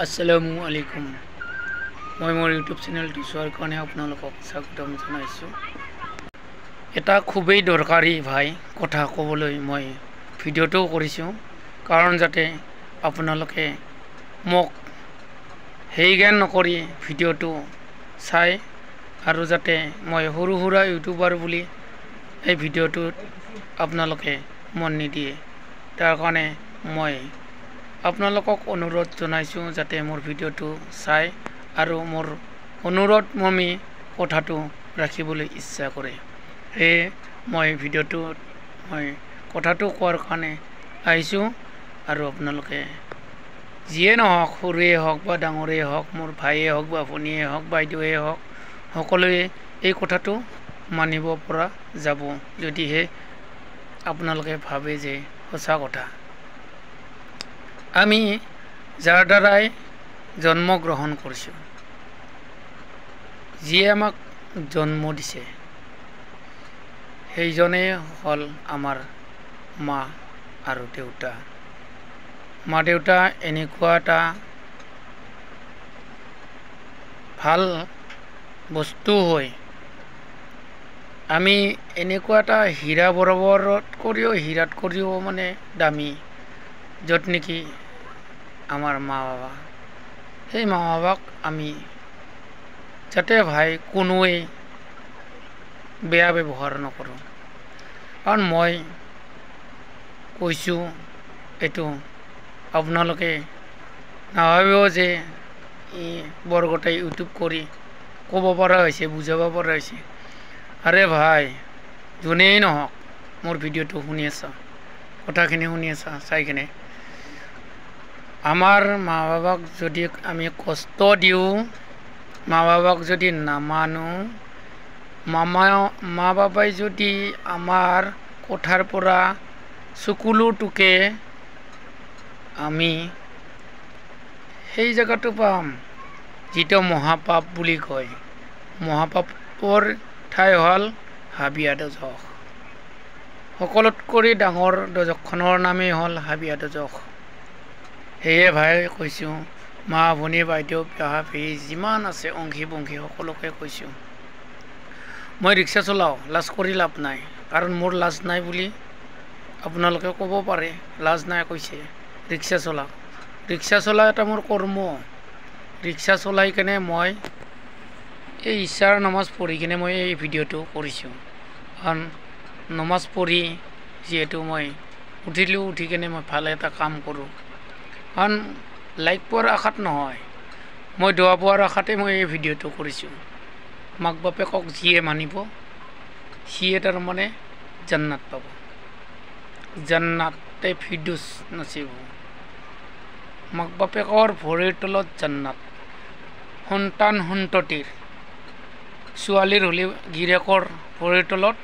আসসালামু আলাইকুম। মই মোৰ ইউটিউব চেনেলটো চোৱাৰ কাৰণে আপোনালোকক স্বাগতম জনাইছোঁ। এটা খুবেই দৰকাৰী ভাই কথা ক'বলৈ মই ভিডিঅ'টো কৰিছোঁ, কাৰণ যাতে আপোনালোকে মোক হেইজ্ঞান নকৰি ভিডিঅ'টো চাই আৰু যাতে মই সৰু সুৰা ইউটিউবাৰ বুলি এই ভিডিঅ'টোত আপোনালোকে মন নিদিয়ে, তাৰ কাৰণে মই আপোনালোকক অনুৰোধ জনাইছোঁ যাতে মোৰ ভিডিঅ'টো চাই আৰু মোৰ অনুৰোধ মমি কথাটো ৰাখিবলৈ ইচ্ছা কৰে। সেয়ে মই ভিডিঅ'টোত মই কথাটো কোৱাৰ কাৰণে আহিছোঁ। আৰু আপোনালোকে যিয়ে নহওক, সৰুৱে হওক বা ডাঙৰেই হওক, মোৰ ভাইয়ে হওক বা ভনীয়ে হওক, বাইদেৱে হওক, সকলোৱে এই কথাটো মানিব পৰা যাব যদিহে আপোনালোকে ভাবে যে সঁচা কথা। আমি যাৰ দ্বাৰাই জন্ম গ্ৰহণ কৰিছোঁ, যিয়ে আমাক জন্ম দিছে, সেইজনেই হ'ল আমাৰ মা আৰু দেউতা। মা দেউতা এনেকুৱা এটা ভাল বস্তু হয়, আমি এনেকুৱা এটা হীৰা বৰাবৰত কৰিও হীৰাত কৰিও মানে দামী, য'ত নেকি আমাৰ মা বাবা। সেই মা বাবাক আমি যাতে ভাই কোনোৱেই বেয়া ব্যৱহাৰ নকৰোঁ। কাৰণ মই কৈছোঁ এইটো আপোনালোকে নাভাবিব যে বৰগোটাই ইউটিউব কৰি ক'ব পৰা হৈছে, বুজাব পৰা হৈছে। আৰে ভাই, যোনেই নহওক মোৰ ভিডিঅ'টো শুনি আছা, কথাখিনি শুনি আছা, চাই কিনে আমাৰ মা বাবাক যদি আমি কষ্ট দিওঁ, মা বাবাক যদি নামানো, মা বাবাই যদি আমাৰ কথাৰ পৰা চকুলো টুকে, আমি সেই জেগাটো পাম যিটো মহাপাপ বুলি কয়। মহাপাপৰ ঠাই হ'ল হাবিয়া দোজখ। সকলোতকৈ ডাঙৰ দোজখনৰ নামেই হ'ল হাবিয়া দোজখ। সেয়ে ভাই কৈছোঁ, মা ভনী বাইদেউ পেহা পেহী যিমান আছে অংশী বংশী সকলোকে কৈছোঁ, মই ৰিক্সা চলাওঁ, লাজ কৰি লাভ নাই। কাৰণ মোৰ লাজ নাই বুলি আপোনালোকে ক'ব পাৰে, লাজ নাই কৈছে, ৰিক্সা চলাওঁ। ৰিক্সা চলা এটা মোৰ কৰ্ম। ৰিক্সা চলাই কিনে মই এই ঈশাৰ নামাজ পঢ়ি কিনে মই এই ভিডিঅ'টো কৰিছোঁ। কাৰণ নমাজ পঢ়ি যিহেতু মই উঠিলোঁ, উঠি কিনে মই ভাল এটা কাম কৰোঁ। কাৰণ লাইক পোৱাৰ আশাত নহয়, মই দোৱা পোৱাৰ আশাতে মই এই ভিডিঅ'টো কৰিছোঁ। মাক বাপেকক যিয়ে মানিব, সিয়ে তাৰমানে জান্নাত পাব, জান্নাতে ফিৰদৌছ নচিব। মাক বাপেকৰ ভৰিৰ তলত জান্নাত। সন্তান সন্ততিৰ ছোৱালীৰ হ'লে গিৰিয়েকৰ ভৰিৰ তলত